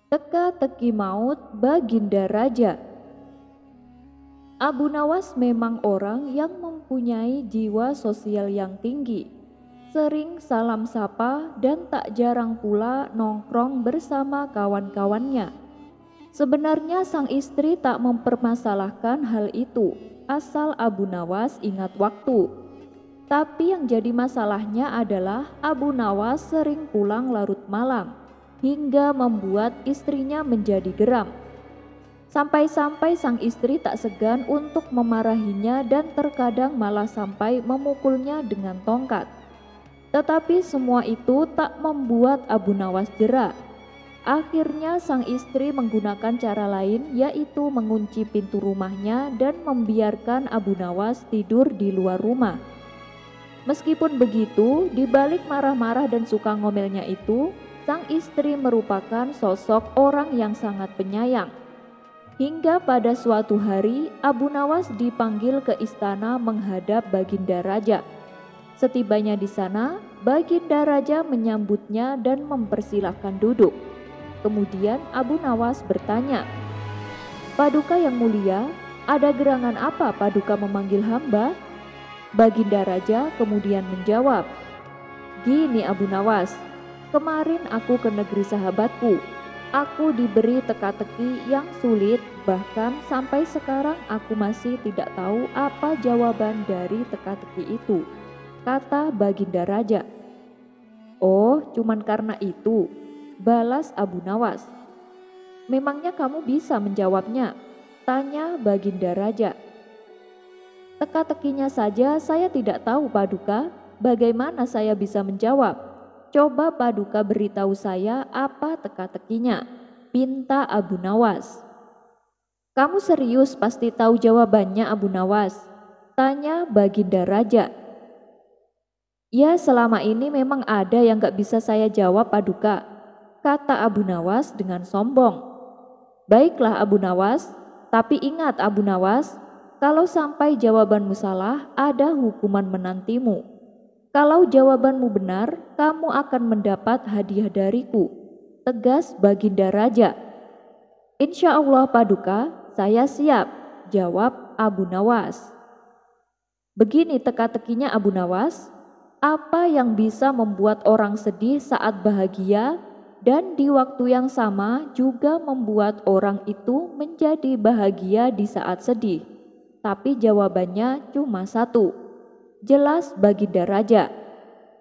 Teka-teki maut Baginda Raja. Abu Nawas memang orang yang mempunyai jiwa sosial yang tinggi. Sering salam sapa dan tak jarang pula nongkrong bersama kawan-kawannya. Sebenarnya sang istri tak mempermasalahkan hal itu, asal Abu Nawas ingat waktu. Tapi yang jadi masalahnya adalah Abu Nawas sering pulang larut malam, hingga membuat istrinya menjadi geram. Sampai-sampai sang istri tak segan untuk memarahinya dan terkadang malah sampai memukulnya dengan tongkat. Tetapi semua itu tak membuat Abu Nawas jera. Akhirnya sang istri menggunakan cara lain, yaitu mengunci pintu rumahnya dan membiarkan Abu Nawas tidur di luar rumah. Meskipun begitu, di balik marah-marah dan suka ngomelnya itu, sang istri merupakan sosok orang yang sangat penyayang. Hingga pada suatu hari, Abu Nawas dipanggil ke istana menghadap Baginda Raja. Setibanya di sana, Baginda Raja menyambutnya dan mempersilahkan duduk. Kemudian Abu Nawas bertanya, "Paduka yang mulia, ada gerangan apa Paduka memanggil hamba?" Baginda Raja kemudian menjawab, "Gini Abu Nawas, kemarin aku ke negeri sahabatku. Aku diberi teka-teki yang sulit, bahkan sampai sekarang aku masih tidak tahu apa jawaban dari teka-teki itu," kata Baginda Raja. "Oh, cuman karena itu," balas Abu Nawas. "Memangnya kamu bisa menjawabnya?" tanya Baginda Raja. "Teka-tekinya saja saya tidak tahu Paduka, bagaimana saya bisa menjawab? Coba Paduka beritahu saya apa teka-tekinya," pinta Abu Nawas. "Kamu serius pasti tahu jawabannya Abu Nawas?" tanya Baginda Raja. "Ya, selama ini memang ada yang gak bisa saya jawab Paduka," kata Abu Nawas dengan sombong. "Baiklah Abu Nawas, tapi ingat Abu Nawas, kalau sampai jawabanmu salah ada hukuman menantimu. Kalau jawabanmu benar, kamu akan mendapat hadiah dariku," tegas Baginda Raja. "Insya Allah Paduka, saya siap," jawab Abu Nawas. Begini teka-tekinya Abu Nawas, apa yang bisa membuat orang sedih saat bahagia dan di waktu yang sama juga membuat orang itu menjadi bahagia di saat sedih? Tapi jawabannya cuma satu. Jelas Baginda Raja.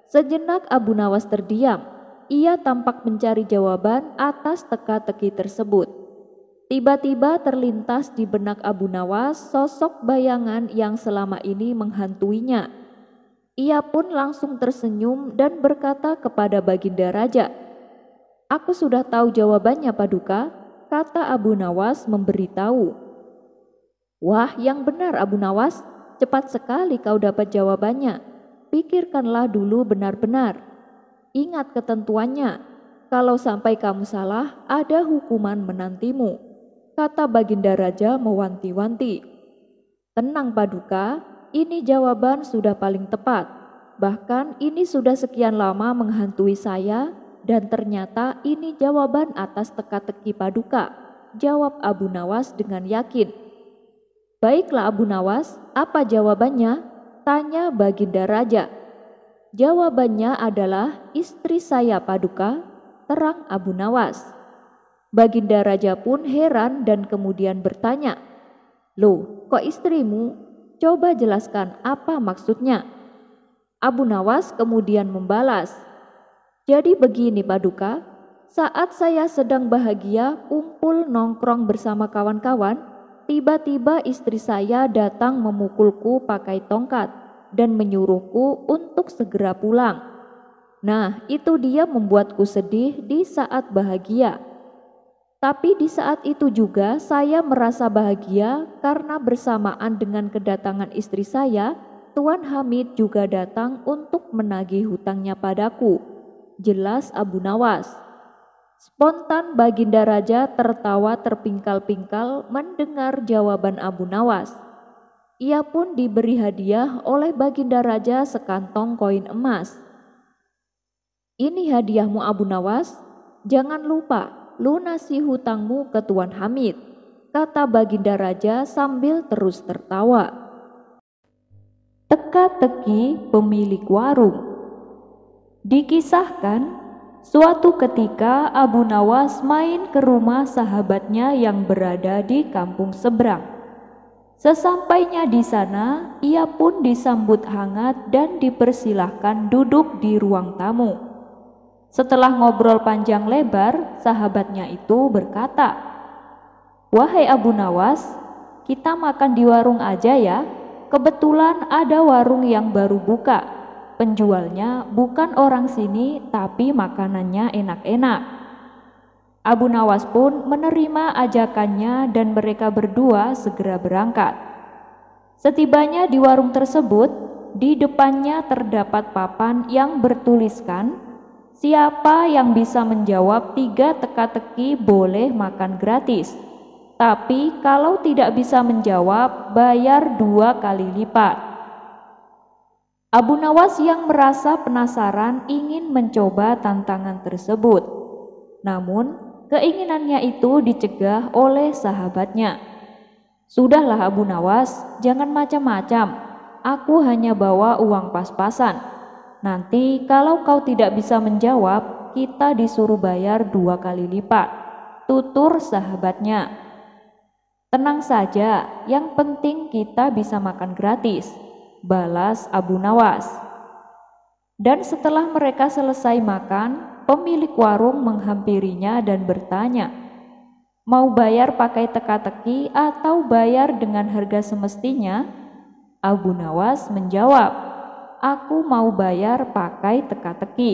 Sejenak Abu Nawas terdiam. Ia tampak mencari jawaban atas teka-teki tersebut. Tiba-tiba terlintas di benak Abu Nawas sosok bayangan yang selama ini menghantuinya. Ia pun langsung tersenyum dan berkata kepada Baginda Raja, "Aku sudah tahu jawabannya Paduka," kata Abu Nawas memberitahu. "Wah, yang benar Abu Nawas. Cepat sekali kau dapat jawabannya. Pikirkanlah dulu benar-benar. Ingat ketentuannya. Kalau sampai kamu salah, ada hukuman menantimu," kata Baginda Raja mewanti-wanti. "Tenang Paduka, ini jawaban sudah paling tepat. Bahkan ini sudah sekian lama menghantui saya dan ternyata ini jawaban atas teka-teki Paduka," jawab Abu Nawas dengan yakin. "Baiklah Abu Nawas, apa jawabannya?" tanya Baginda Raja. "Jawabannya adalah istri saya Paduka," terang Abu Nawas. Baginda Raja pun heran dan kemudian bertanya, "Loh, kok istrimu? Coba jelaskan apa maksudnya?" Abu Nawas kemudian membalas, "Jadi begini Paduka, saat saya sedang bahagia kumpul nongkrong bersama kawan-kawan, tiba-tiba istri saya datang memukulku pakai tongkat dan menyuruhku untuk segera pulang. Nah, itu dia membuatku sedih di saat bahagia. Tapi di saat itu juga saya merasa bahagia karena bersamaan dengan kedatangan istri saya, Tuan Hamid juga datang untuk menagih hutangnya padaku," jelas Abu Nawas. Spontan Baginda Raja tertawa terpingkal-pingkal mendengar jawaban Abu Nawas. Ia pun diberi hadiah oleh Baginda Raja sekantong koin emas. "Ini hadiahmu Abu Nawas, jangan lupa lunasi hutangmu ke Tuan Hamid, kata Baginda Raja sambil terus tertawa. Teka-teki pemilik warung. Dikisahkan, suatu ketika Abu Nawas main ke rumah sahabatnya yang berada di kampung seberang. Sesampainya di sana, ia pun disambut hangat dan dipersilahkan duduk di ruang tamu. Setelah ngobrol panjang lebar, sahabatnya itu berkata, "Wahai Abu Nawas, kita makan di warung aja ya. Kebetulan ada warung yang baru buka. Penjualnya bukan orang sini, tapi makanannya enak-enak." Abu Nawas pun menerima ajakannya dan mereka berdua segera berangkat. Setibanya di warung tersebut, di depannya terdapat papan yang bertuliskan, "Siapa yang bisa menjawab 3 teka-teki boleh makan gratis. Tapi kalau tidak bisa menjawab, bayar 2 kali lipat." Abu Nawas yang merasa penasaran ingin mencoba tantangan tersebut. Namun, keinginannya itu dicegah oleh sahabatnya. "Sudahlah Abu Nawas, jangan macam-macam. Aku hanya bawa uang pas-pasan. Nanti kalau kau tidak bisa menjawab, kita disuruh bayar 2 kali lipat," tutur sahabatnya. "Tenang saja, yang penting kita bisa makan gratis," balas Abu Nawas. Dan setelah mereka selesai makan, pemilik warung menghampirinya dan bertanya, "Mau bayar pakai teka-teki atau bayar dengan harga semestinya?" Abu Nawas menjawab, "Aku mau bayar pakai teka-teki."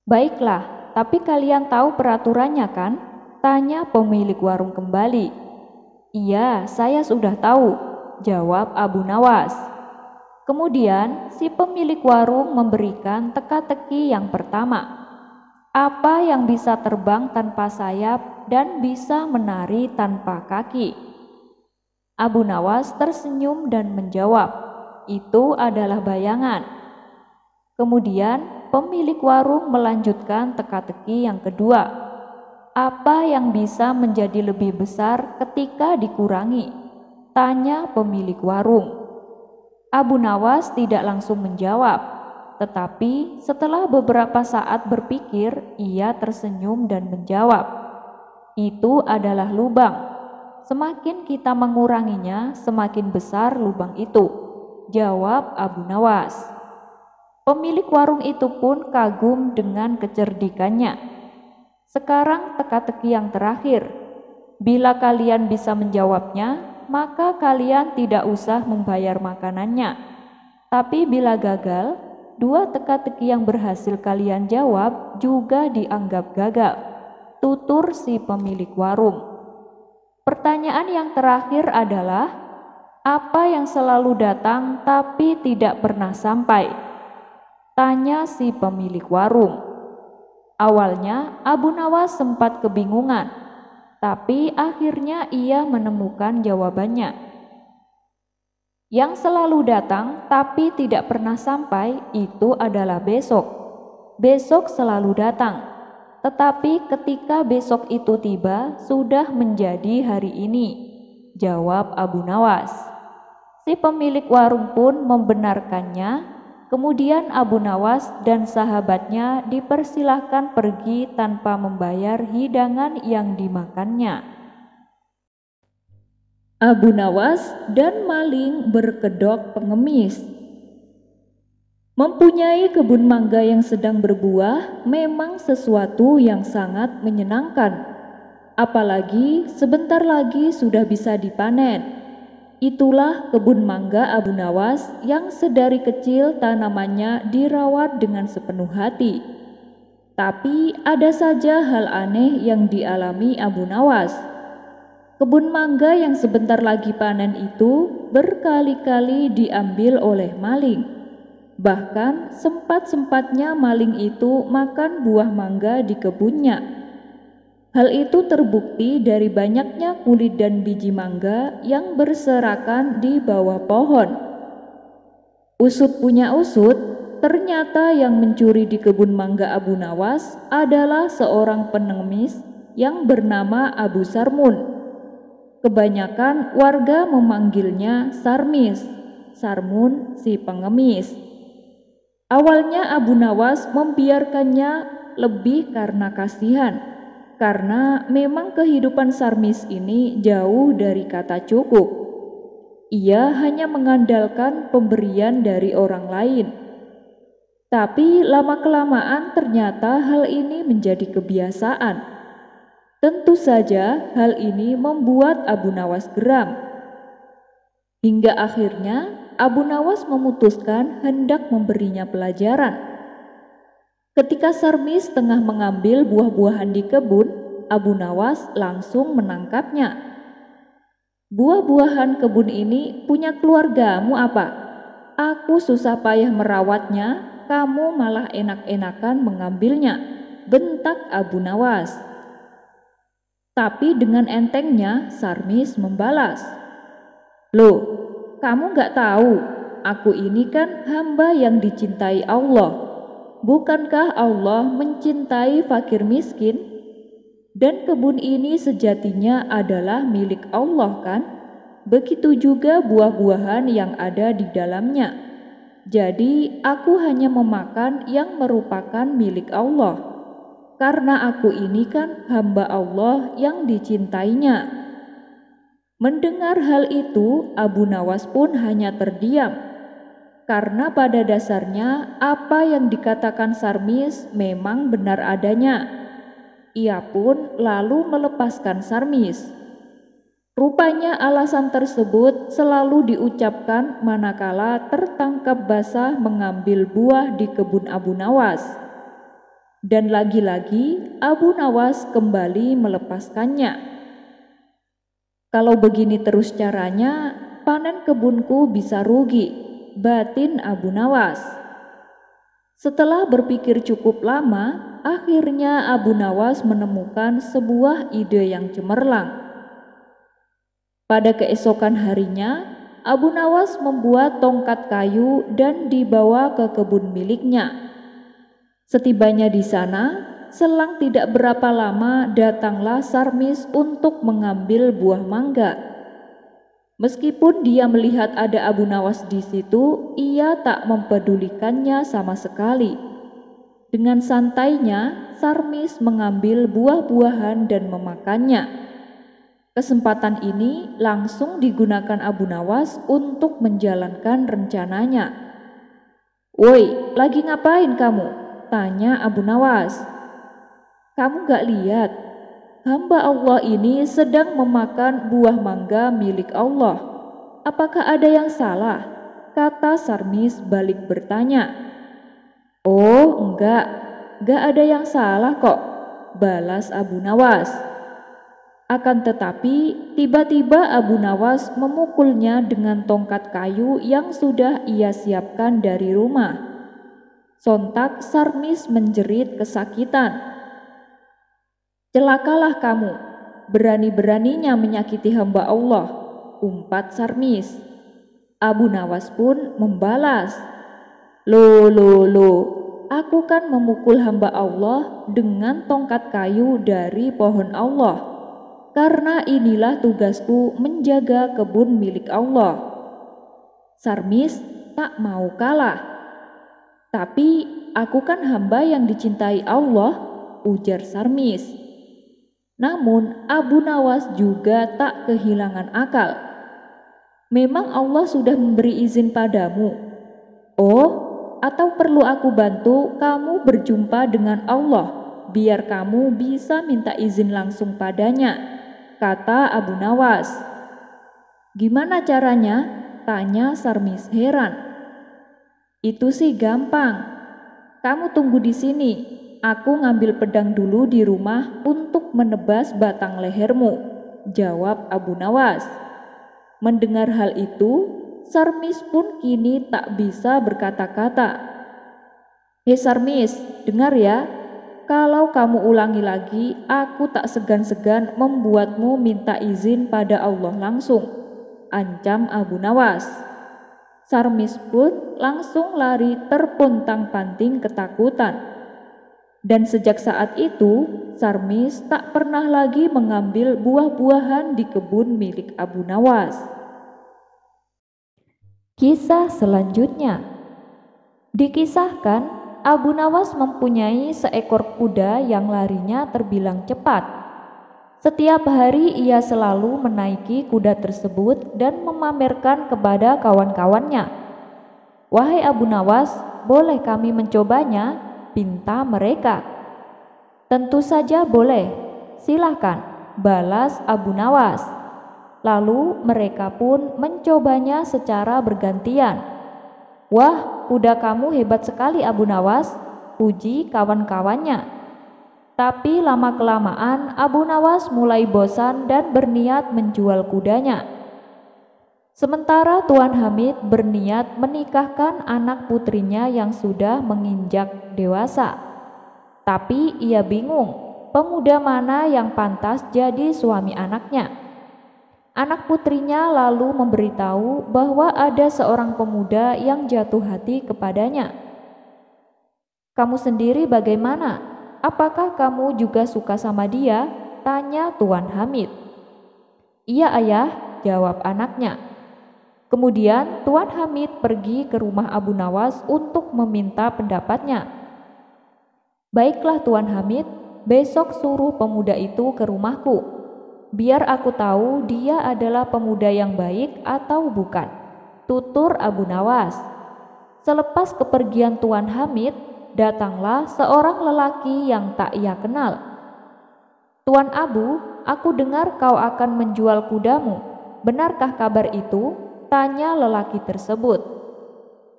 "Baiklah, tapi kalian tahu peraturannya kan?" tanya pemilik warung kembali. "Iya, saya sudah tahu," jawab Abu Nawas. Kemudian si pemilik warung memberikan teka-teki yang pertama. Apa yang bisa terbang tanpa sayap dan bisa menari tanpa kaki? Abu Nawas tersenyum dan menjawab, "Itu adalah bayangan." Kemudian pemilik warung melanjutkan teka-teki yang kedua. Apa yang bisa menjadi lebih besar ketika dikurangi? Tanya pemilik warung. Abu Nawas tidak langsung menjawab, tetapi setelah beberapa saat berpikir, ia tersenyum dan menjawab, "Itu adalah lubang. Semakin kita menguranginya, semakin besar lubang itu," jawab Abu Nawas. Pemilik warung itu pun kagum dengan kecerdikannya. "Sekarang teka-teki yang terakhir. Bila kalian bisa menjawabnya, maka kalian tidak usah membayar makanannya. Tapi bila gagal, 2 teka-teki yang berhasil kalian jawab juga dianggap gagal," tutur si pemilik warung. Pertanyaan yang terakhir adalah, apa yang selalu datang tapi tidak pernah sampai? Tanya si pemilik warung. Awalnya Abu Nawas sempat kebingungan, tapi akhirnya ia menemukan jawabannya. Yang selalu datang tapi tidak pernah sampai itu adalah besok. Besok selalu datang, tetapi ketika besok itu tiba sudah menjadi hari ini, jawab Abu Nawas. Si pemilik warung pun membenarkannya. Kemudian Abu Nawas dan sahabatnya dipersilahkan pergi tanpa membayar hidangan yang dimakannya. Abu Nawas dan maling berkedok pengemis. Mempunyai kebun mangga yang sedang berbuah memang sesuatu yang sangat menyenangkan. Apalagi sebentar lagi sudah bisa dipanen. Itulah kebun mangga Abu Nawas yang sedari kecil tanamannya dirawat dengan sepenuh hati. Tapi ada saja hal aneh yang dialami Abu Nawas. Kebun mangga yang sebentar lagi panen itu berkali-kali diambil oleh maling. Bahkan sempat-sempatnya maling itu makan buah mangga di kebunnya. Hal itu terbukti dari banyaknya kulit dan biji mangga yang berserakan di bawah pohon. Usut punya usut, ternyata yang mencuri di kebun mangga Abu Nawas adalah seorang pengemis yang bernama Abu Sarmun. Kebanyakan warga memanggilnya Sarmis, Sarmun si pengemis. Awalnya Abu Nawas membiarkannya lebih karena kasihan, karena memang kehidupan Sarmis ini jauh dari kata cukup. Ia hanya mengandalkan pemberian dari orang lain. Tapi lama-kelamaan ternyata hal ini menjadi kebiasaan. Tentu saja hal ini membuat Abu Nawas geram. Hingga akhirnya Abu Nawas memutuskan hendak memberinya pelajaran. Ketika Sarmis tengah mengambil buah-buahan di kebun, Abu Nawas langsung menangkapnya. "Buah-buahan kebun ini punya keluargamu apa? Aku susah payah merawatnya, kamu malah enak-enakan mengambilnya," bentak Abu Nawas. Tapi dengan entengnya Sarmis membalas, "Loh, kamu gak tahu, aku ini kan hamba yang dicintai Allah. Bukankah Allah mencintai fakir miskin? Dan kebun ini sejatinya adalah milik Allah kan? Begitu juga buah-buahan yang ada di dalamnya. Jadi aku hanya memakan yang merupakan milik Allah. Karena aku ini kan hamba Allah yang dicintainya." Mendengar hal itu, Abu Nawas pun hanya terdiam. Karena pada dasarnya apa yang dikatakan Sarmis memang benar adanya. Ia pun lalu melepaskan Sarmis. Rupanya alasan tersebut selalu diucapkan manakala tertangkap basah mengambil buah di kebun Abu Nawas. Dan lagi-lagi Abu Nawas kembali melepaskannya. "Kalau begini terus caranya, panen kebunku bisa rugi," batin Abu Nawas. Setelah berpikir cukup lama, akhirnya Abu Nawas menemukan sebuah ide yang cemerlang. Pada keesokan harinya, Abu Nawas membuat tongkat kayu dan dibawa ke kebun miliknya. Setibanya di sana, selang tidak berapa lama datanglah Sarmis untuk mengambil buah mangga. Meskipun dia melihat ada Abu Nawas di situ, ia tak mempedulikannya sama sekali. Dengan santainya, Sarmis mengambil buah-buahan dan memakannya. Kesempatan ini langsung digunakan Abu Nawas untuk menjalankan rencananya. "Woi, lagi ngapain kamu?" tanya Abu Nawas. "Kamu gak lihat? Hamba Allah ini sedang memakan buah mangga milik Allah. Apakah ada yang salah?" kata Sarmis balik bertanya. "Oh enggak ada yang salah kok," balas Abu Nawas. Akan tetapi tiba-tiba Abu Nawas memukulnya dengan tongkat kayu yang sudah ia siapkan dari rumah. Sontak Sarmis menjerit kesakitan. "Celakalah kamu, berani-beraninya menyakiti hamba Allah," umpat Sarmis. Abu Nawas pun membalas, Lo, aku kan memukul hamba Allah dengan tongkat kayu dari pohon Allah, karena inilah tugasku menjaga kebun milik Allah." Sarmis tak mau kalah. "Tapi aku kan hamba yang dicintai Allah," ujar Sarmis. Namun Abu Nawas juga tak kehilangan akal. "Memang Allah sudah memberi izin padamu? Oh, atau perlu aku bantu kamu berjumpa dengan Allah, biar kamu bisa minta izin langsung padanya?" kata Abu Nawas. "Gimana caranya?" tanya Sarmis heran. "Itu sih gampang. Kamu tunggu di sini. Aku ngambil pedang dulu di rumah untuk menebas batang lehermu," jawab Abu Nawas. Mendengar hal itu, Sarmis pun kini tak bisa berkata-kata. "Hei Sarmis, dengar ya. Kalau kamu ulangi lagi, aku tak segan-segan membuatmu minta izin pada Allah langsung," ancam Abu Nawas. Sarmis pun langsung lari terpontang-panting ketakutan. Dan sejak saat itu, Sarmis tak pernah lagi mengambil buah-buahan di kebun milik Abu Nawas. Kisah selanjutnya. Dikisahkan, Abu Nawas mempunyai seekor kuda yang larinya terbilang cepat. Setiap hari ia selalu menaiki kuda tersebut dan memamerkan kepada kawan-kawannya. "Wahai Abu Nawas, boleh kami mencobanya?" pinta mereka. "Tentu saja boleh, silahkan," balas Abu Nawas. Lalu mereka pun mencobanya secara bergantian. "Wah, kuda kamu hebat sekali Abu Nawas," puji kawan-kawannya. Tapi lama-kelamaan Abu Nawas mulai bosan dan berniat menjual kudanya. Sementara Tuan Hamid berniat menikahkan anak putrinya yang sudah menginjak dewasa. Tapi ia bingung, pemuda mana yang pantas jadi suami anaknya. Anak putrinya lalu memberitahu bahwa ada seorang pemuda yang jatuh hati kepadanya. "Kamu sendiri bagaimana? Apakah kamu juga suka sama dia?" tanya Tuan Hamid. "Iya ayah," jawab anaknya. Kemudian Tuan Hamid pergi ke rumah Abu Nawas untuk meminta pendapatnya. "Baiklah Tuan Hamid, besok suruh pemuda itu ke rumahku. Biar aku tahu dia adalah pemuda yang baik atau bukan," tutur Abu Nawas. Selepas kepergian Tuan Hamid, datanglah seorang lelaki yang tak ia kenal. "Tuan Abu, aku dengar kau akan menjual kudamu. Benarkah kabar itu?" tanya lelaki tersebut.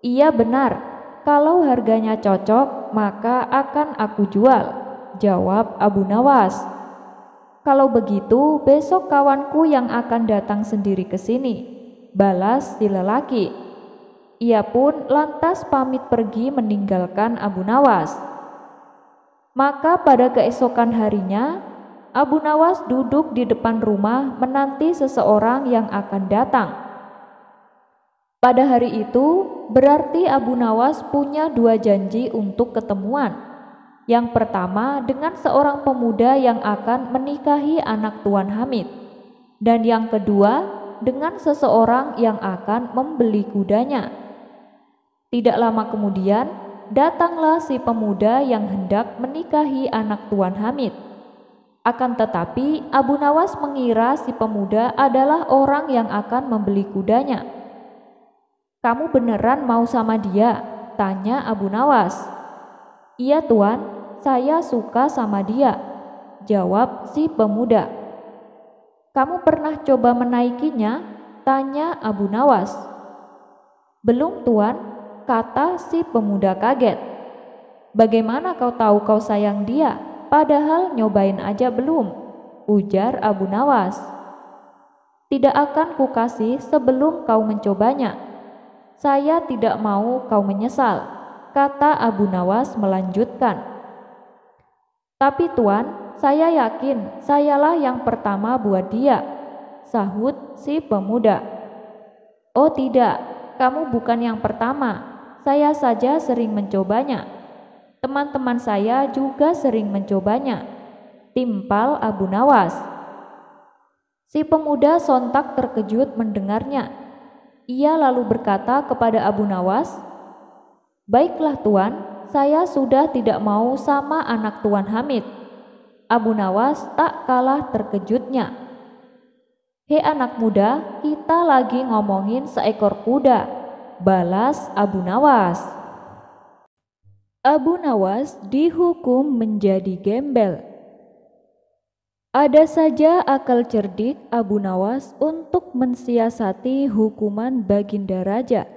"Iya benar, kalau harganya cocok maka akan aku jual," jawab Abu Nawas. "Kalau begitu besok kawanku yang akan datang sendiri ke sini," balas si lelaki. Ia pun lantas pamit pergi meninggalkan Abu Nawas. Maka pada keesokan harinya, Abu Nawas duduk di depan rumah menanti seseorang yang akan datang. Pada hari itu berarti Abu Nawas punya dua janji untuk ketemuan. Yang pertama dengan seorang pemuda yang akan menikahi anak Tuan Hamid, dan yang kedua dengan seseorang yang akan membeli kudanya. Tidak lama kemudian, datanglah si pemuda yang hendak menikahi anak Tuan Hamid. Akan tetapi Abu Nawas mengira si pemuda adalah orang yang akan membeli kudanya. "Kamu beneran mau sama dia?" tanya Abu Nawas. "Iya Tuan, saya suka sama dia," jawab si pemuda. "Kamu pernah coba menaikinya?" tanya Abu Nawas. "Belum Tuan," kata si pemuda kaget. "Bagaimana kau tahu kau sayang dia, padahal nyobain aja belum?" ujar Abu Nawas. "Tidak akan kukasih sebelum kau mencobanya. Saya tidak mau kau menyesal," kata Abu Nawas melanjutkan. "Tapi Tuan, saya yakin sayalah yang pertama buat dia," sahut si pemuda. "Oh tidak, kamu bukan yang pertama. Saya saja sering mencobanya. Teman-teman saya juga sering mencobanya," timpal Abu Nawas. Si pemuda sontak terkejut mendengarnya. Ia lalu berkata kepada Abu Nawas, "Baiklah Tuan, saya sudah tidak mau sama anak Tuan Hamid." Abu Nawas tak kalah terkejutnya. "Hei anak muda, kita lagi ngomongin seekor kuda," balas Abu Nawas. Abu Nawas dihukum menjadi gembel. Ada saja akal cerdik Abu Nawas untuk mensiasati hukuman Baginda Raja.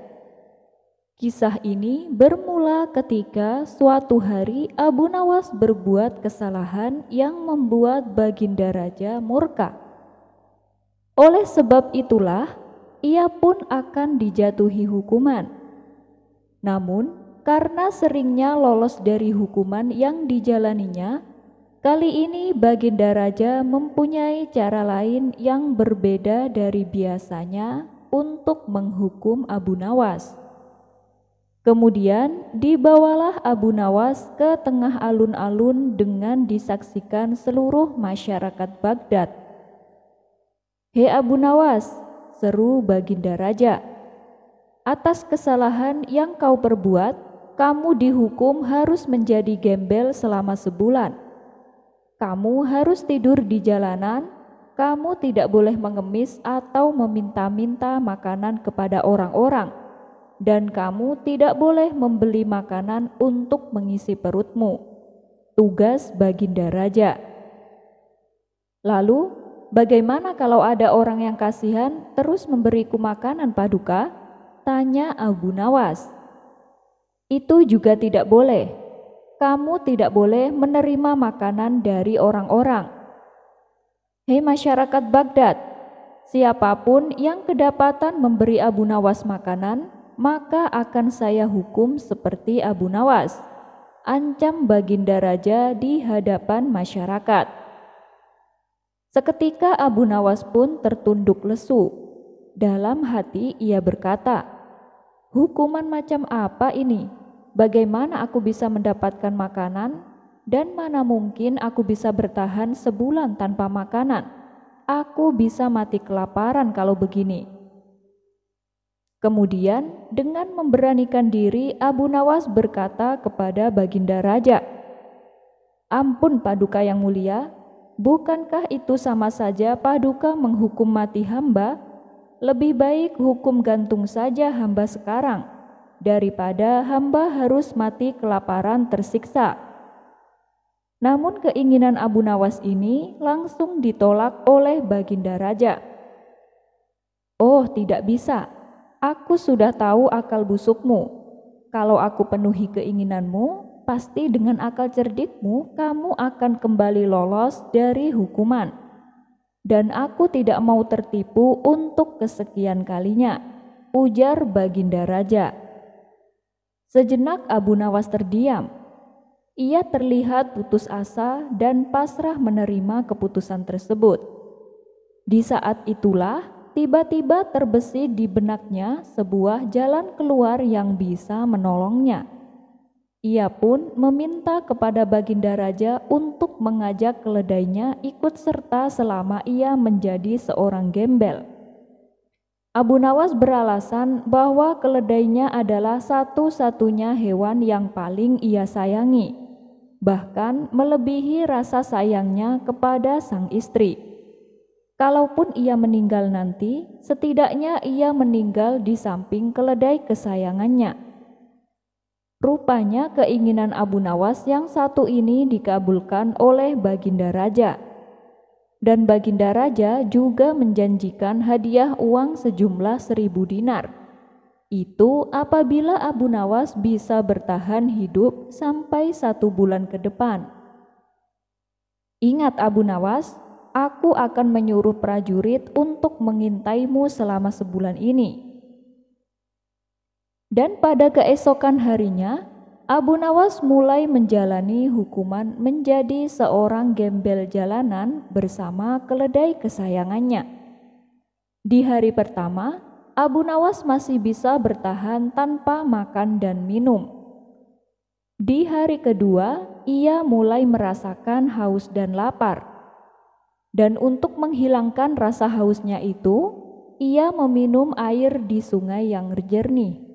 Kisah ini bermula ketika suatu hari Abu Nawas berbuat kesalahan yang membuat Baginda Raja murka. Oleh sebab itulah ia pun akan dijatuhi hukuman. Namun, karena seringnya lolos dari hukuman yang dijalaninya, kali ini Baginda Raja mempunyai cara lain yang berbeda dari biasanya untuk menghukum Abu Nawas. Kemudian dibawalah Abu Nawas ke tengah alun-alun dengan disaksikan seluruh masyarakat Baghdad. "Hei Abu Nawas," seru Baginda Raja, "atas kesalahan yang kau perbuat, kamu dihukum harus menjadi gembel selama sebulan. Kamu harus tidur di jalanan, kamu tidak boleh mengemis atau meminta-minta makanan kepada orang-orang, dan kamu tidak boleh membeli makanan untuk mengisi perutmu. Tugas Baginda Raja." "Lalu, bagaimana kalau ada orang yang kasihan terus memberiku makanan, Paduka?" tanya Abu Nawas. "Itu juga tidak boleh. Kamu tidak boleh menerima makanan dari orang-orang. Hei masyarakat Baghdad, siapapun yang kedapatan memberi Abu Nawas makanan, maka akan saya hukum seperti Abu Nawas," ancam Baginda Raja di hadapan masyarakat. Seketika Abu Nawas pun tertunduk lesu. Dalam hati ia berkata, "Hukuman macam apa ini? Bagaimana aku bisa mendapatkan makanan? Dan mana mungkin aku bisa bertahan sebulan tanpa makanan? Aku bisa mati kelaparan kalau begini." Kemudian dengan memberanikan diri Abu Nawas berkata kepada Baginda Raja, "Ampun Paduka yang mulia, bukankah itu sama saja Paduka menghukum mati hamba? Lebih baik hukum gantung saja hamba sekarang, daripada hamba harus mati kelaparan tersiksa." Namun keinginan Abu Nawas ini langsung ditolak oleh Baginda Raja. "Oh, tidak bisa. Aku sudah tahu akal busukmu. Kalau aku penuhi keinginanmu, pasti dengan akal cerdikmu kamu akan kembali lolos dari hukuman. Dan aku tidak mau tertipu untuk kesekian kalinya," ujar Baginda Raja. Sejenak Abu Nawas terdiam. Ia terlihat putus asa dan pasrah menerima keputusan tersebut. Di saat itulah tiba-tiba terbesit di benaknya sebuah jalan keluar yang bisa menolongnya. Ia pun meminta kepada Baginda Raja untuk mengajak keledainya ikut serta selama ia menjadi seorang gembel. Abu Nawas beralasan bahwa keledainya adalah satu-satunya hewan yang paling ia sayangi, bahkan melebihi rasa sayangnya kepada sang istri. Kalaupun ia meninggal nanti, setidaknya ia meninggal di samping keledai kesayangannya. Rupanya keinginan Abu Nawas yang satu ini dikabulkan oleh Baginda Raja. Dan Baginda Raja juga menjanjikan hadiah uang sejumlah 1.000 dinar. Itu apabila Abu Nawas bisa bertahan hidup sampai 1 bulan ke depan. "Ingat Abu Nawas, aku akan menyuruh prajurit untuk mengintaimu selama sebulan ini." Dan pada keesokan harinya, Abu Nawas mulai menjalani hukuman menjadi seorang gembel jalanan bersama keledai kesayangannya. Di hari pertama, Abu Nawas masih bisa bertahan tanpa makan dan minum. Di hari kedua, ia mulai merasakan haus dan lapar. Dan untuk menghilangkan rasa hausnya itu, ia meminum air di sungai yang jernih.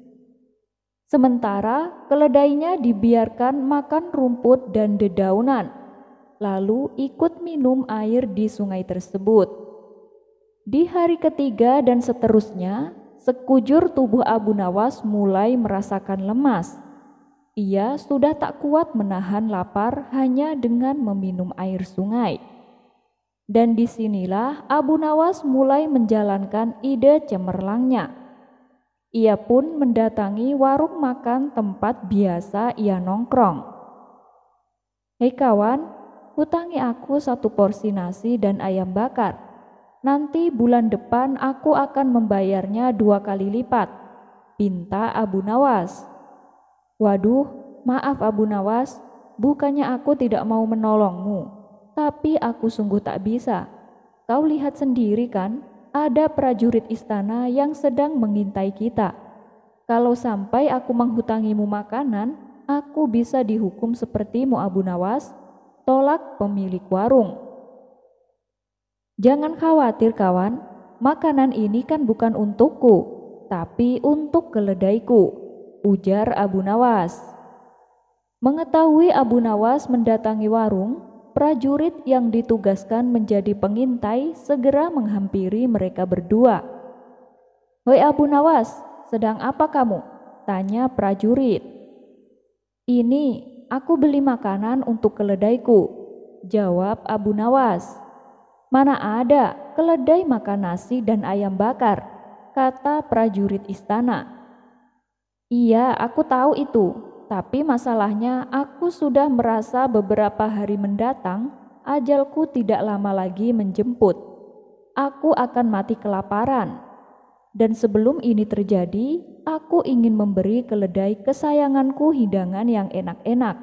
Sementara keledainya dibiarkan makan rumput dan dedaunan, lalu ikut minum air di sungai tersebut. Di hari ketiga dan seterusnya, sekujur tubuh Abu Nawas mulai merasakan lemas. Ia sudah tak kuat menahan lapar hanya dengan meminum air sungai. Dan disinilah Abu Nawas mulai menjalankan ide cemerlangnya. Ia pun mendatangi warung makan tempat biasa ia nongkrong. "Hei kawan, hutangi aku 1 porsi nasi dan ayam bakar. Nanti bulan depan aku akan membayarnya 2 kali lipat," pinta Abu Nawas. "Waduh, maaf Abu Nawas, bukannya aku tidak mau menolongmu, tapi aku sungguh tak bisa. Kau lihat sendiri kan, ada prajurit istana yang sedang mengintai kita. Kalau sampai aku menghutangimu makanan, aku bisa dihukum sepertimu Abu Nawas, tolak pemilik warung. Jangan khawatir kawan, makanan ini kan bukan untukku, tapi untuk keledaiku, ujar Abu Nawas. Mengetahui Abu Nawas mendatangi warung, prajurit yang ditugaskan menjadi pengintai segera menghampiri mereka berdua. "Hoi Abu Nawas, sedang apa kamu?" tanya prajurit. "Ini, aku beli makanan untuk keledaiku," jawab Abu Nawas. "Mana ada, keledai makan nasi dan ayam bakar," kata prajurit istana. "Iya, aku tahu itu. Tapi masalahnya aku sudah merasa beberapa hari mendatang ajalku tidak lama lagi menjemput. Aku akan mati kelaparan. Dan sebelum ini terjadi, aku ingin memberi keledai kesayanganku hidangan yang enak-enak.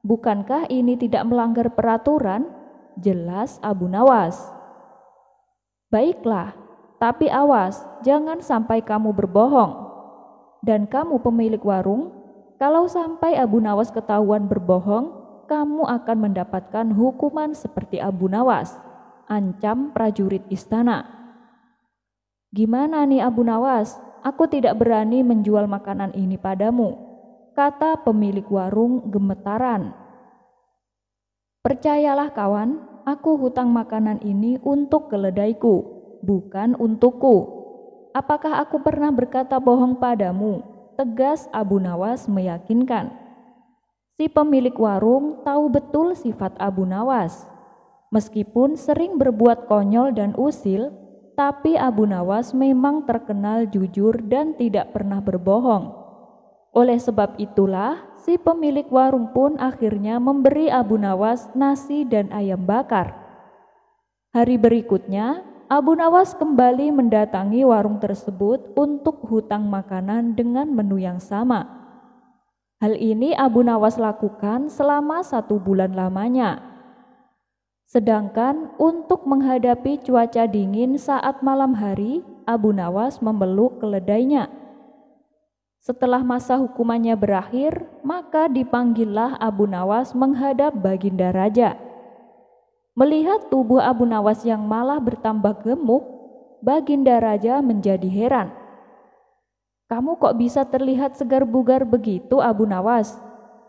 Bukankah ini tidak melanggar peraturan?" jelas Abu Nawas. "Baiklah, tapi awas, jangan sampai kamu berbohong. Dan kamu pemilik warung, kalau sampai Abu Nawas ketahuan berbohong, kamu akan mendapatkan hukuman seperti Abu Nawas," ancam prajurit istana. "Gimana nih Abu Nawas, aku tidak berani menjual makanan ini padamu," kata pemilik warung gemetaran. "Percayalah kawan, aku hutang makanan ini untuk keledaiku, bukan untukku. Apakah aku pernah berkata bohong padamu?" tegas Abu Nawas meyakinkan. Si pemilik warung tahu betul sifat Abu Nawas. Meskipun sering berbuat konyol dan usil, tapi Abu Nawas memang terkenal jujur dan tidak pernah berbohong. Oleh sebab itulah, si pemilik warung pun akhirnya memberi Abu Nawas nasi dan ayam bakar. Hari berikutnya, Abu Nawas kembali mendatangi warung tersebut untuk hutang makanan dengan menu yang sama. Hal ini Abu Nawas lakukan selama 1 bulan lamanya. Sedangkan untuk menghadapi cuaca dingin saat malam hari, Abu Nawas memeluk keledainya. Setelah masa hukumannya berakhir, maka dipanggillah Abu Nawas menghadap Baginda Raja. Melihat tubuh Abu Nawas yang malah bertambah gemuk, Baginda Raja menjadi heran. "Kamu kok bisa terlihat segar bugar begitu Abu Nawas?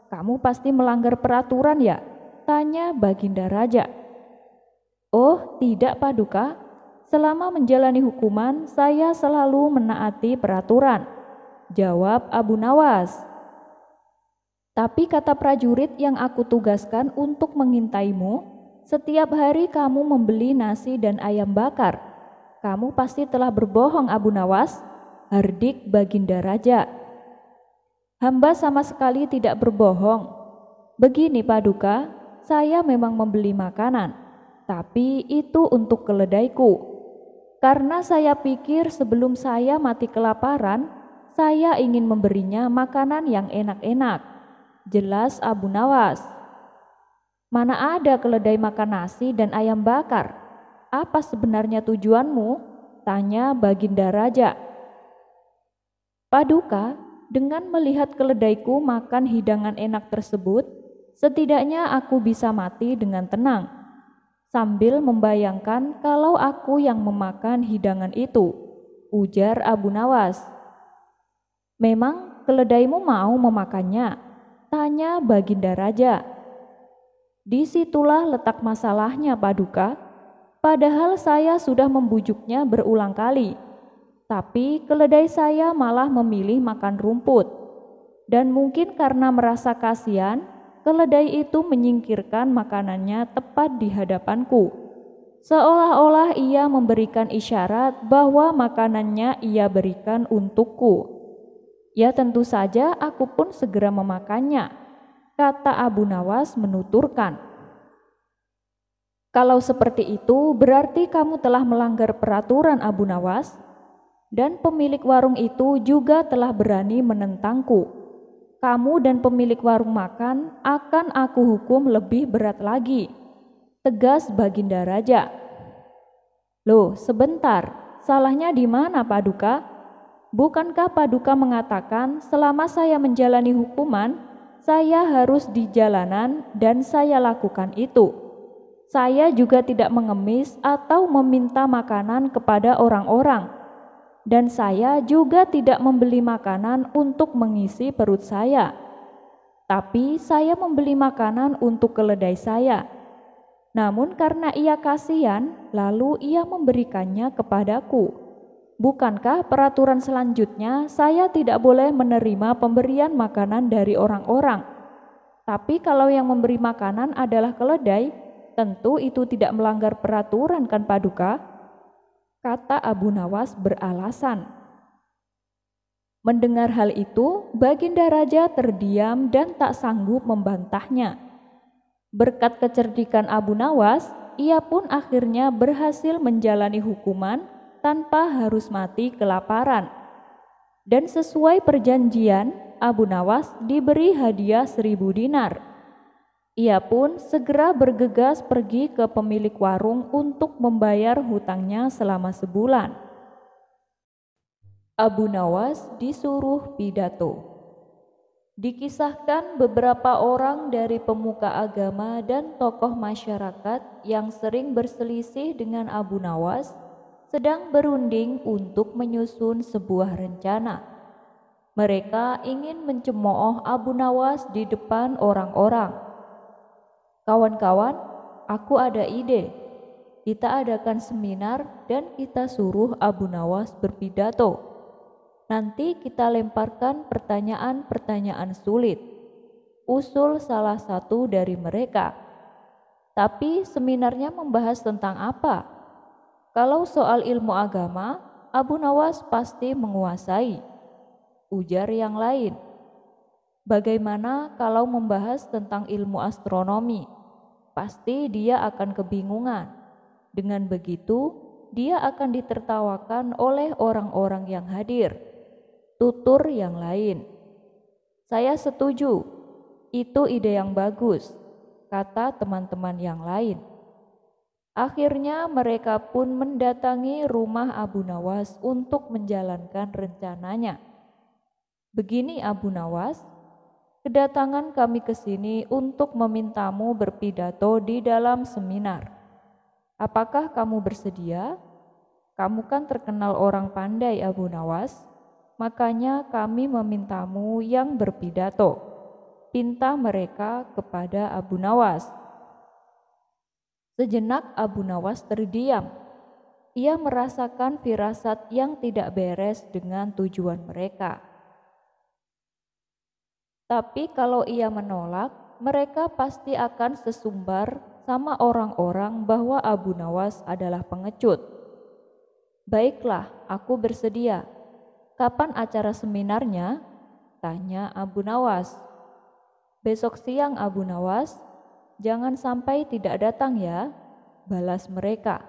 Kamu pasti melanggar peraturan ya?" tanya Baginda Raja. "Oh tidak Paduka, selama menjalani hukuman saya selalu menaati peraturan," jawab Abu Nawas. "Tapi kata prajurit yang aku tugaskan untuk mengintaimu, setiap hari kamu membeli nasi dan ayam bakar. Kamu pasti telah berbohong Abu Nawas," hardik Baginda Raja. "Hamba sama sekali tidak berbohong. Begini Paduka, saya memang membeli makanan, tapi itu untuk keledaiku. Karena saya pikir sebelum saya mati kelaparan, saya ingin memberinya makanan yang enak-enak," jelas Abu Nawas. "Mana ada keledai makan nasi dan ayam bakar? Apa sebenarnya tujuanmu?" tanya Baginda Raja. "Paduka, dengan melihat keledaiku makan hidangan enak tersebut, setidaknya aku bisa mati dengan tenang, sambil membayangkan kalau aku yang memakan hidangan itu," ujar Abu Nawas. "Memang keledaimu mau memakannya?" tanya Baginda Raja. "Disitulah letak masalahnya Paduka. Padahal saya sudah membujuknya berulang kali, tapi keledai saya malah memilih makan rumput. Dan mungkin karena merasa kasihan, keledai itu menyingkirkan makanannya tepat di hadapanku, seolah-olah ia memberikan isyarat bahwa makanannya ia berikan untukku. Ya tentu saja aku pun segera memakannya," kata Abu Nawas menuturkan. "Kalau seperti itu berarti kamu telah melanggar peraturan Abu Nawas, dan pemilik warung itu juga telah berani menentangku. Kamu dan pemilik warung makan akan aku hukum lebih berat lagi," tegas Baginda Raja. Loh, sebentar, salahnya di mana Paduka? Bukankah Paduka mengatakan selama saya menjalani hukuman, saya harus di jalanan dan saya lakukan itu. Saya juga tidak mengemis atau meminta makanan kepada orang-orang. Dan saya juga tidak membeli makanan untuk mengisi perut saya. Tapi saya membeli makanan untuk keledai saya. Namun karena ia kasihan, lalu ia memberikannya kepadaku. Bukankah peraturan selanjutnya saya tidak boleh menerima pemberian makanan dari orang-orang? Tapi kalau yang memberi makanan adalah keledai, tentu itu tidak melanggar peraturan kan Paduka? Kata Abu Nawas beralasan. Mendengar hal itu, Baginda Raja terdiam dan tak sanggup membantahnya. Berkat kecerdikan Abu Nawas, ia pun akhirnya berhasil menjalani hukuman tanpa harus mati kelaparan. Dan sesuai perjanjian, Abu Nawas diberi hadiah 1.000 dinar. Ia pun segera bergegas pergi ke pemilik warung untuk membayar hutangnya selama sebulan. Abu Nawas disuruh pidato. Dikisahkan beberapa orang dari pemuka agama dan tokoh masyarakat yang sering berselisih dengan Abu Nawas sedang berunding untuk menyusun sebuah rencana. Mereka ingin mencemooh Abu Nawas di depan orang-orang. Kawan-kawan, aku ada ide. Kita adakan seminar dan kita suruh Abu Nawas berpidato. Nanti kita lemparkan pertanyaan-pertanyaan sulit. Usul salah satu dari mereka. Tapi seminarnya membahas tentang apa? Kalau soal ilmu agama, Abu Nawas pasti menguasai. Ujar yang lain. Bagaimana kalau membahas tentang ilmu astronomi? Pasti dia akan kebingungan. Dengan begitu, dia akan ditertawakan oleh orang-orang yang hadir. Tutur yang lain. Saya setuju, itu ide yang bagus, kata teman-teman yang lain. Akhirnya mereka pun mendatangi rumah Abu Nawas untuk menjalankan rencananya. Begini Abu Nawas, kedatangan kami ke sini untuk memintamu berpidato di dalam seminar. Apakah kamu bersedia? Kamu kan terkenal orang pandai Abu Nawas. Makanya kami memintamu yang berpidato. Pinta mereka kepada Abu Nawas. Sejenak Abu Nawas terdiam. Ia merasakan firasat yang tidak beres dengan tujuan mereka. Tapi kalau ia menolak, mereka pasti akan sesumbar sama orang-orang bahwa Abu Nawas adalah pengecut. Baiklah, aku bersedia. Kapan acara seminarnya? Tanya Abu Nawas. Besok siang Abu Nawas, jangan sampai tidak datang ya, balas mereka.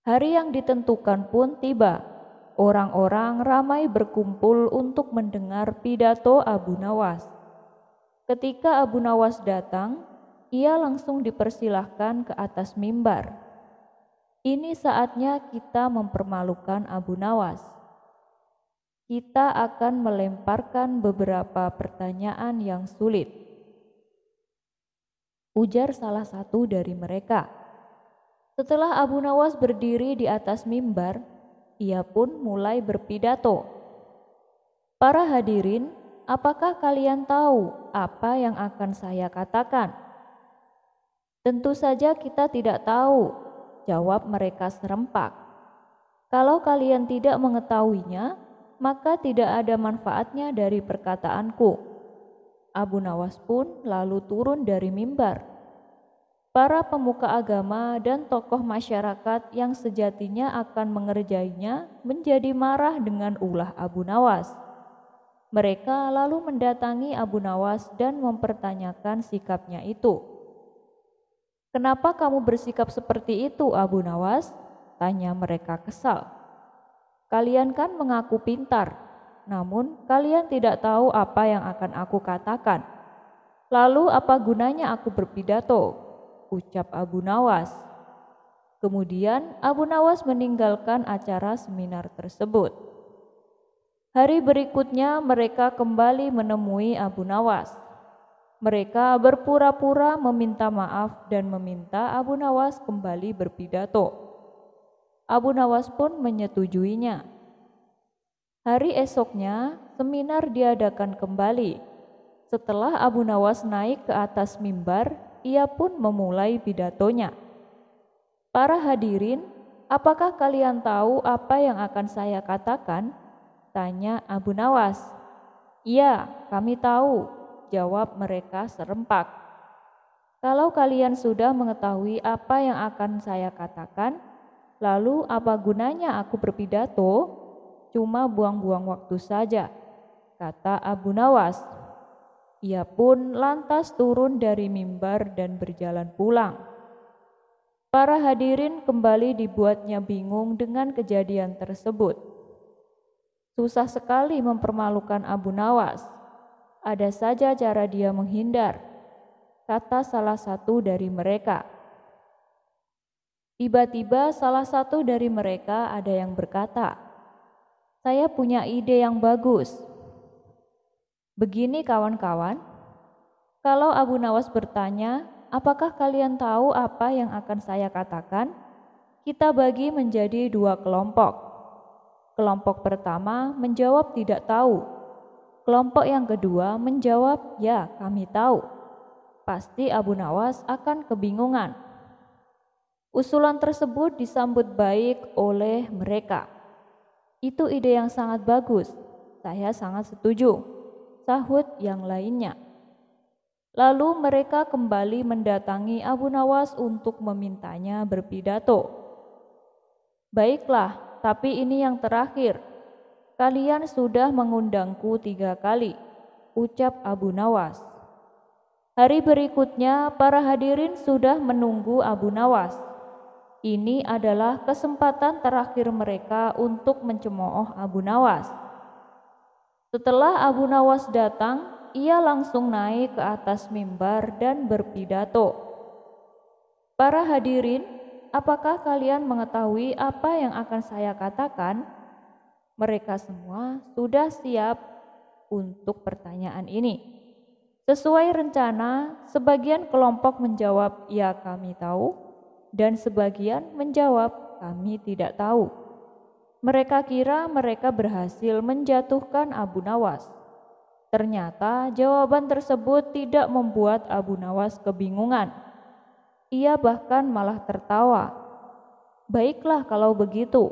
Hari yang ditentukan pun tiba. Orang-orang ramai berkumpul untuk mendengar pidato Abu Nawas. Ketika Abu Nawas datang, ia langsung dipersilahkan ke atas mimbar. Ini saatnya kita mempermalukan Abu Nawas. Kita akan melemparkan beberapa pertanyaan yang sulit. Ujar salah satu dari mereka. Setelah Abu Nawas berdiri di atas mimbar, ia pun mulai berpidato. Para hadirin, apakah kalian tahu apa yang akan saya katakan? Tentu saja kita tidak tahu, jawab mereka serempak. Kalau kalian tidak mengetahuinya, maka tidak ada manfaatnya dari perkataanku. Abu Nawas pun lalu turun dari mimbar. Para pemuka agama dan tokoh masyarakat yang sejatinya akan mengerjainya menjadi marah dengan ulah Abu Nawas. Mereka lalu mendatangi Abu Nawas dan mempertanyakan sikapnya itu. Kenapa kamu bersikap seperti itu, Abu Nawas? Tanya mereka kesal. Kalian kan mengaku pintar, namun kalian tidak tahu apa yang akan aku katakan. Lalu apa gunanya aku berpidato? Ucap Abu Nawas. Kemudian Abu Nawas meninggalkan acara seminar tersebut. Hari berikutnya mereka kembali menemui Abu Nawas. Mereka berpura-pura meminta maaf dan meminta Abu Nawas kembali berpidato. Abu Nawas pun menyetujuinya. Hari esoknya seminar diadakan kembali. Setelah Abu Nawas naik ke atas mimbar, ia pun memulai pidatonya. Para hadirin, apakah kalian tahu apa yang akan saya katakan? Tanya Abu Nawas. Iya, kami tahu, jawab mereka serempak. Kalau kalian sudah mengetahui apa yang akan saya katakan, lalu apa gunanya aku berpidato? Cuma buang-buang waktu saja, kata Abu Nawas. Ia pun lantas turun dari mimbar dan berjalan pulang. Para hadirin kembali dibuatnya bingung dengan kejadian tersebut. Susah sekali mempermalukan Abu Nawas. Ada saja cara dia menghindar, kata salah satu dari mereka. Tiba-tiba salah satu dari mereka ada yang berkata, "Saya punya ide yang bagus." Begini kawan-kawan, kalau Abu Nawas bertanya, apakah kalian tahu apa yang akan saya katakan? Kita bagi menjadi dua kelompok. Kelompok pertama menjawab tidak tahu. Kelompok yang kedua menjawab, ya kami tahu. Pasti Abu Nawas akan kebingungan. Usulan tersebut disambut baik oleh mereka. Itu ide yang sangat bagus, saya sangat setuju, sahut yang lainnya. Lalu mereka kembali mendatangi Abu Nawas untuk memintanya berpidato. Baiklah, tapi ini yang terakhir. Kalian sudah mengundangku 3 kali, ucap Abu Nawas. Hari berikutnya para hadirin sudah menunggu Abu Nawas. Ini adalah kesempatan terakhir mereka untuk mencemooh Abu Nawas. Setelah Abu Nawas datang, ia langsung naik ke atas mimbar dan berpidato. Para hadirin, apakah kalian mengetahui apa yang akan saya katakan? Mereka semua sudah siap untuk pertanyaan ini. Sesuai rencana, sebagian kelompok menjawab, "Ya, kami tahu," dan sebagian menjawab, "Kami tidak tahu." Mereka kira mereka berhasil menjatuhkan Abu Nawas. Ternyata jawaban tersebut tidak membuat Abu Nawas kebingungan. Ia bahkan malah tertawa. Baiklah kalau begitu.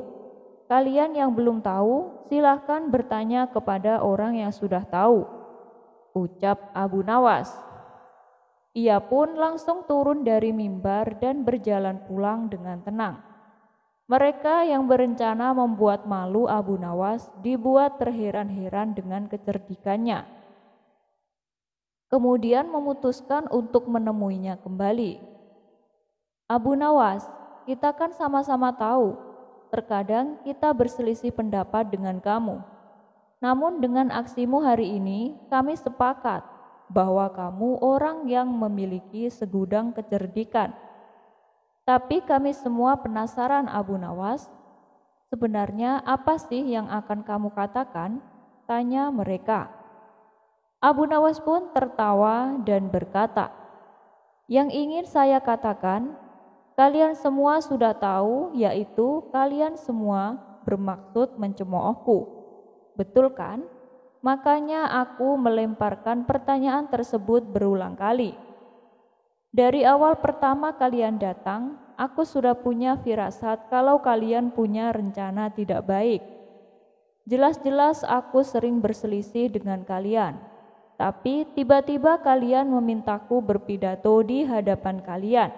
Kalian yang belum tahu, silahkan bertanya kepada orang yang sudah tahu, ucap Abu Nawas. Ia pun langsung turun dari mimbar dan berjalan pulang dengan tenang. Mereka yang berencana membuat malu Abu Nawas dibuat terheran-heran dengan kecerdikannya. Kemudian memutuskan untuk menemuinya kembali. Abu Nawas, kita kan sama-sama tahu, terkadang kita berselisih pendapat dengan kamu. Namun dengan aksimu hari ini, kami sepakat bahwa kamu orang yang memiliki segudang kecerdikan. Tapi kami semua penasaran Abu Nawas, sebenarnya apa sih yang akan kamu katakan? Tanya mereka. Abu Nawas pun tertawa dan berkata, yang ingin saya katakan, kalian semua sudah tahu, yaitu kalian semua bermaksud mencemoohku. Betul kan? Makanya aku melemparkan pertanyaan tersebut berulang kali. Dari awal pertama kalian datang, aku sudah punya firasat kalau kalian punya rencana tidak baik. Jelas-jelas aku sering berselisih dengan kalian, tapi tiba-tiba kalian memintaku berpidato di hadapan kalian.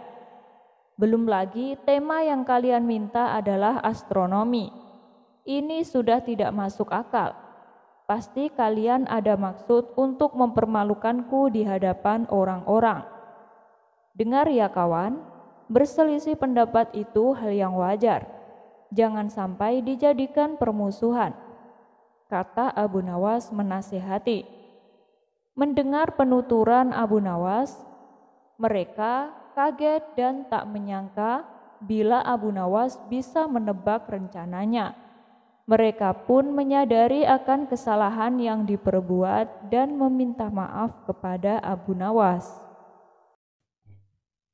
Belum lagi tema yang kalian minta adalah astronomi. Ini sudah tidak masuk akal. Pasti kalian ada maksud untuk mempermalukanku di hadapan orang-orang. Dengar ya kawan, berselisih pendapat itu hal yang wajar. Jangan sampai dijadikan permusuhan, kata Abu Nawas menasihati. Mendengar penuturan Abu Nawas, mereka kaget dan tak menyangka bila Abu Nawas bisa menebak rencananya. Mereka pun menyadari akan kesalahan yang diperbuat dan meminta maaf kepada Abu Nawas.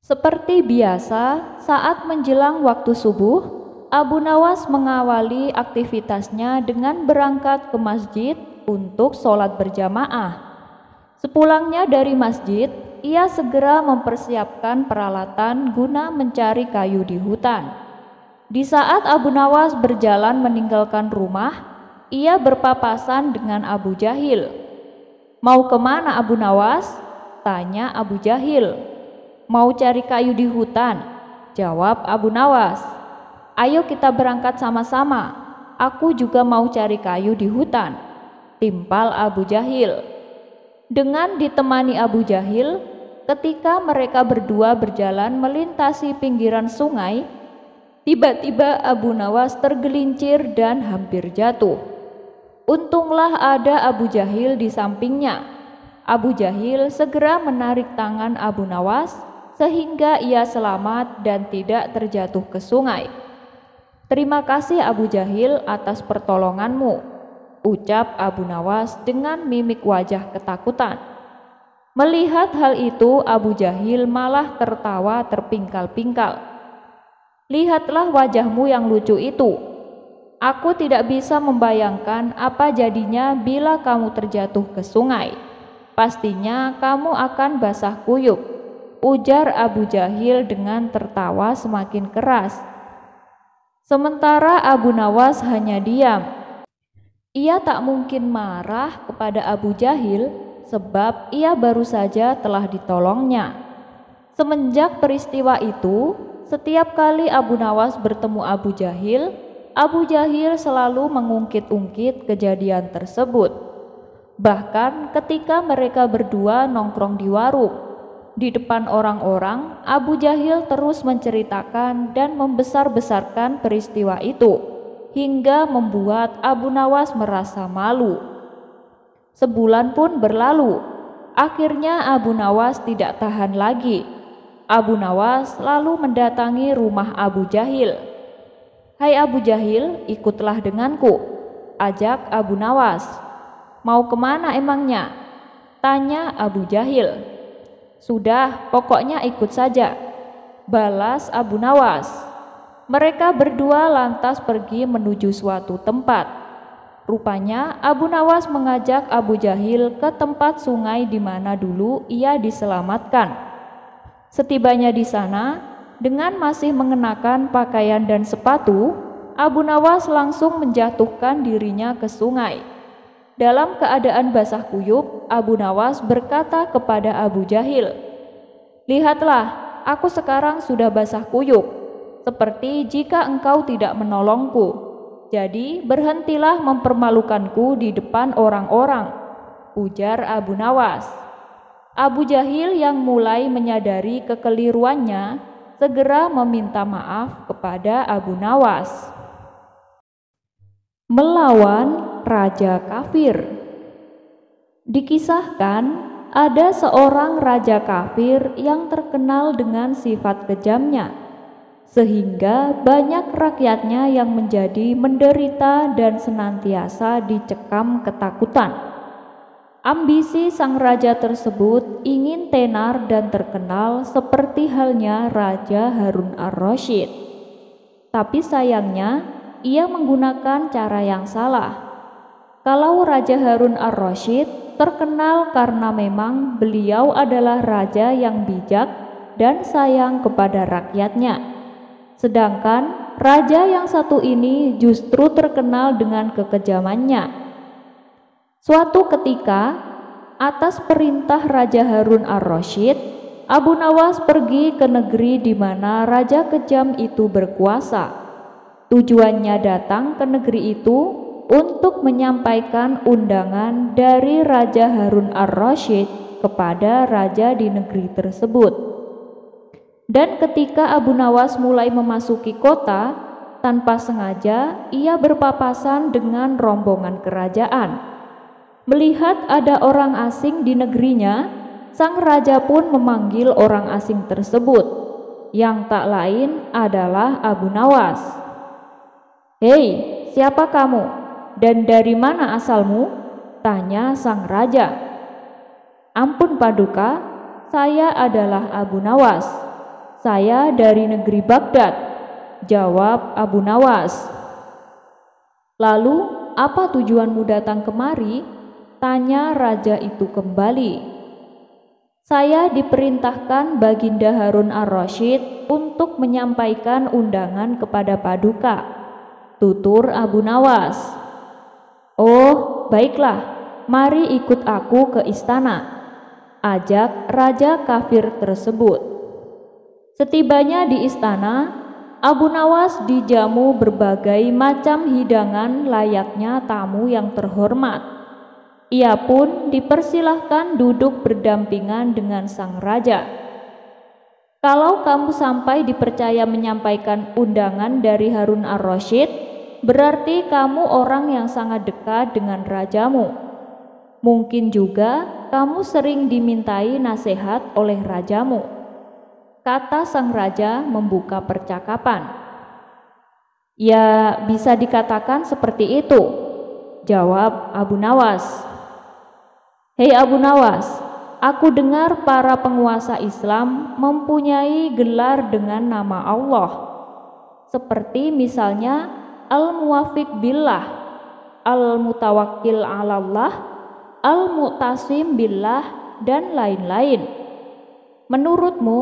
Seperti biasa, saat menjelang waktu subuh, Abu Nawas mengawali aktivitasnya dengan berangkat ke masjid untuk sholat berjamaah. Sepulangnya dari masjid, ia segera mempersiapkan peralatan guna mencari kayu di hutan. Di saat Abu Nawas berjalan meninggalkan rumah, ia berpapasan dengan Abu Jahil. "Mau kemana Abu Nawas?" tanya Abu Jahil. "Mau cari kayu di hutan," jawab Abu Nawas. "Ayo kita berangkat sama-sama, aku juga mau cari kayu di hutan," timpal Abu Jahil. Dengan ditemani Abu Jahil, ketika mereka berdua berjalan melintasi pinggiran sungai, tiba-tiba Abu Nawas tergelincir dan hampir jatuh. Untunglah ada Abu Jahil di sampingnya. Abu Jahil segera menarik tangan Abu Nawas sehingga ia selamat dan tidak terjatuh ke sungai. "Terima kasih Abu Jahil atas pertolonganmu," ucap Abu Nawas dengan mimik wajah ketakutan. Melihat hal itu, Abu Jahil malah tertawa terpingkal-pingkal. "Lihatlah wajahmu yang lucu itu. Aku tidak bisa membayangkan apa jadinya bila kamu terjatuh ke sungai. Pastinya kamu akan basah kuyup," ujar Abu Jahil dengan tertawa semakin keras. Sementara Abu Nawas hanya diam. Ia tak mungkin marah kepada Abu Jahil sebab ia baru saja telah ditolongnya. Semenjak peristiwa itu, setiap kali Abu Nawas bertemu Abu Jahil selalu mengungkit-ungkit kejadian tersebut. Bahkan ketika mereka berdua nongkrong di warung, di depan orang-orang, Abu Jahil terus menceritakan dan membesar-besarkan peristiwa itu, hingga membuat Abu Nawas merasa malu. Sebulan pun berlalu. Akhirnya Abu Nawas tidak tahan lagi. Abu Nawas lalu mendatangi rumah Abu Jahil. "Hai Abu Jahil, ikutlah denganku," ajak Abu Nawas. "Mau kemana emangnya?" tanya Abu Jahil. "Sudah, pokoknya ikut saja," balas Abu Nawas. Mereka berdua lantas pergi menuju suatu tempat. Rupanya Abu Nawas mengajak Abu Jahil ke tempat sungai di mana dulu ia diselamatkan. Setibanya di sana, dengan masih mengenakan pakaian dan sepatu, Abu Nawas langsung menjatuhkan dirinya ke sungai. Dalam keadaan basah kuyup, Abu Nawas berkata kepada Abu Jahil, "Lihatlah, aku sekarang sudah basah kuyup, seperti jika engkau tidak menolongku. Jadi berhentilah mempermalukanku di depan orang-orang," ujar Abu Nawas. Abu Jahil yang mulai menyadari kekeliruannya segera meminta maaf kepada Abu Nawas. Melawan Raja Kafir. Dikisahkan ada seorang raja kafir yang terkenal dengan sifat kejamnya, sehingga banyak rakyatnya yang menjadi menderita dan senantiasa dicekam ketakutan. Ambisi sang raja tersebut ingin tenar dan terkenal seperti halnya Raja Harun ar-Rasyid. Tapi sayangnya, ia menggunakan cara yang salah. Kalau Raja Harun ar-Rasyid terkenal karena memang beliau adalah raja yang bijak dan sayang kepada rakyatnya. Sedangkan raja yang satu ini justru terkenal dengan kekejamannya. Suatu ketika, atas perintah Raja Harun ar-Rasyid, Abu Nawas pergi ke negeri di mana raja kejam itu berkuasa. Tujuannya datang ke negeri itu untuk menyampaikan undangan dari Raja Harun ar-Rasyid kepada raja di negeri tersebut. Dan ketika Abu Nawas mulai memasuki kota, tanpa sengaja ia berpapasan dengan rombongan kerajaan. Melihat ada orang asing di negerinya, sang raja pun memanggil orang asing tersebut. yang tak lain adalah Abu Nawas. "Hei, siapa kamu dan dari mana asalmu?" tanya sang raja. "Ampun Paduka, saya adalah Abu Nawas. Saya dari negeri Baghdad," jawab Abu Nawas. "Lalu, apa tujuanmu datang kemari?" tanya raja itu kembali. "Saya diperintahkan Baginda Harun ar-Rasyid untuk menyampaikan undangan kepada Paduka," tutur Abu Nawas. "Oh, baiklah, mari ikut aku ke istana," ajak raja kafir tersebut. Setibanya di istana, Abu Nawas dijamu berbagai macam hidangan layaknya tamu yang terhormat. Ia pun dipersilahkan duduk berdampingan dengan sang raja. "Kalau kamu sampai dipercaya menyampaikan undangan dari Harun ar-Rasyid, berarti kamu orang yang sangat dekat dengan rajamu. Mungkin juga kamu sering dimintai nasihat oleh rajamu," kata sang raja membuka percakapan. "Ya, bisa dikatakan seperti itu," jawab Abu Nawas. "Hei Abu Nawas, aku dengar para penguasa Islam mempunyai gelar dengan nama Allah, seperti misalnya Al-Muwafiq Billah, Al-Mutawakkil 'alallah, Al-Mu'tasim Billah, dan lain-lain. Menurutmu,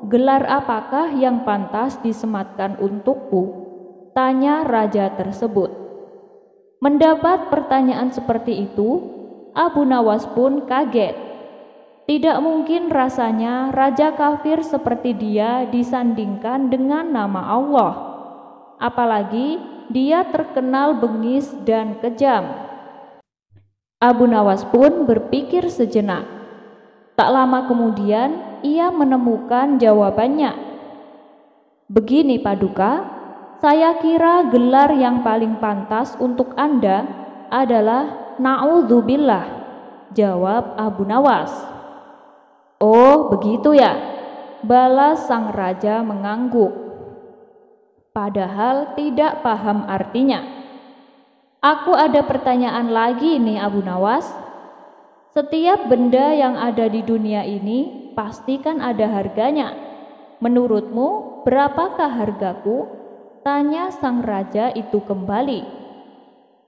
gelar apakah yang pantas disematkan untukku?" tanya raja tersebut. Mendapat pertanyaan seperti itu, Abu Nawas pun kaget. Tidak mungkin rasanya raja kafir seperti dia disandingkan dengan nama Allah. Apalagi dia terkenal bengis dan kejam. Abu Nawas pun berpikir sejenak. Tak lama kemudian ia menemukan jawabannya. "Begini Paduka, saya kira gelar yang paling pantas untuk Anda adalah Na'udzubillah," jawab Abu Nawas. "Oh, begitu ya," balas sang raja mengangguk, padahal tidak paham artinya. "Aku ada pertanyaan lagi nih Abu Nawas. Setiap benda yang ada di dunia ini pasti kan ada harganya. Menurutmu berapakah hargaku?" tanya sang raja itu kembali.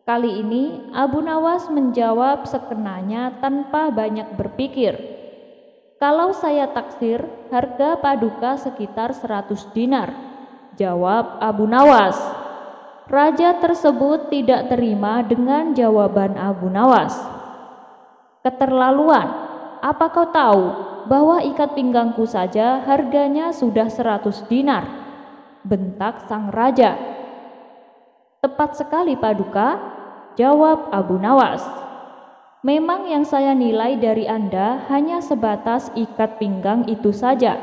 Kali ini Abu Nawas menjawab sekenanya tanpa banyak berpikir. "Kalau saya taksir, harga Paduka sekitar 100 dinar," jawab Abu Nawas. Raja tersebut tidak terima dengan jawaban Abu Nawas. "Keterlaluan, apa kau tahu bahwa ikat pinggangku saja harganya sudah 100 dinar?" bentak sang raja. "Tepat sekali Paduka," jawab Abu Nawas. "Memang yang saya nilai dari Anda hanya sebatas ikat pinggang itu saja,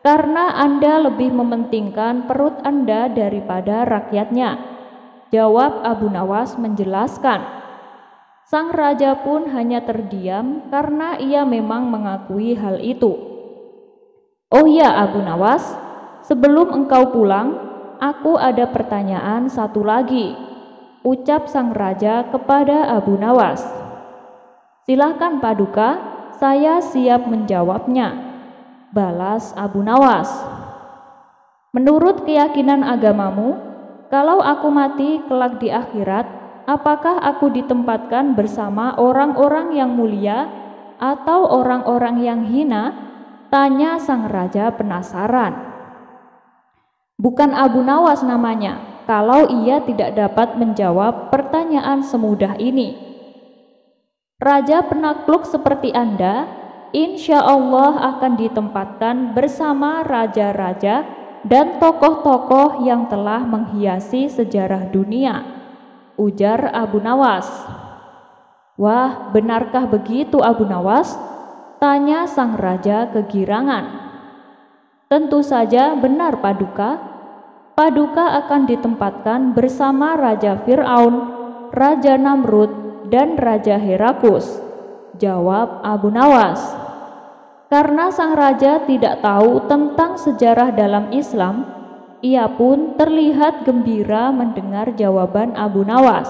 karena Anda lebih mementingkan perut Anda daripada rakyatnya," jawab Abu Nawas menjelaskan. Sang raja pun hanya terdiam karena ia memang mengakui hal itu. "Oh ya Abu Nawas, sebelum engkau pulang, aku ada pertanyaan satu lagi," ucap sang raja kepada Abu Nawas. "Silahkan Paduka, saya siap menjawabnya," balas Abu Nawas. "Menurut keyakinan agamamu, kalau aku mati kelak di akhirat, apakah aku ditempatkan bersama orang-orang yang mulia atau orang-orang yang hina?" tanya sang raja penasaran. Bukan Abu Nawas namanya kalau ia tidak dapat menjawab pertanyaan semudah ini. Raja penakluk seperti Anda, insya Allah akan ditempatkan bersama raja-raja dan tokoh-tokoh yang telah menghiasi sejarah dunia, ujar Abu Nawas. "Wah, benarkah begitu Abu Nawas?" tanya sang raja kegirangan. "Tentu saja benar Paduka. Paduka akan ditempatkan bersama Raja Fir'aun, Raja Namrud, dan Raja Herakus," jawab Abu Nawas. Karena sang raja tidak tahu tentang sejarah dalam Islam, ia pun terlihat gembira mendengar jawaban Abu Nawas.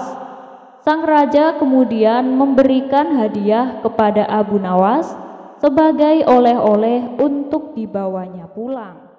Sang raja kemudian memberikan hadiah kepada Abu Nawas sebagai oleh-oleh untuk dibawanya pulang.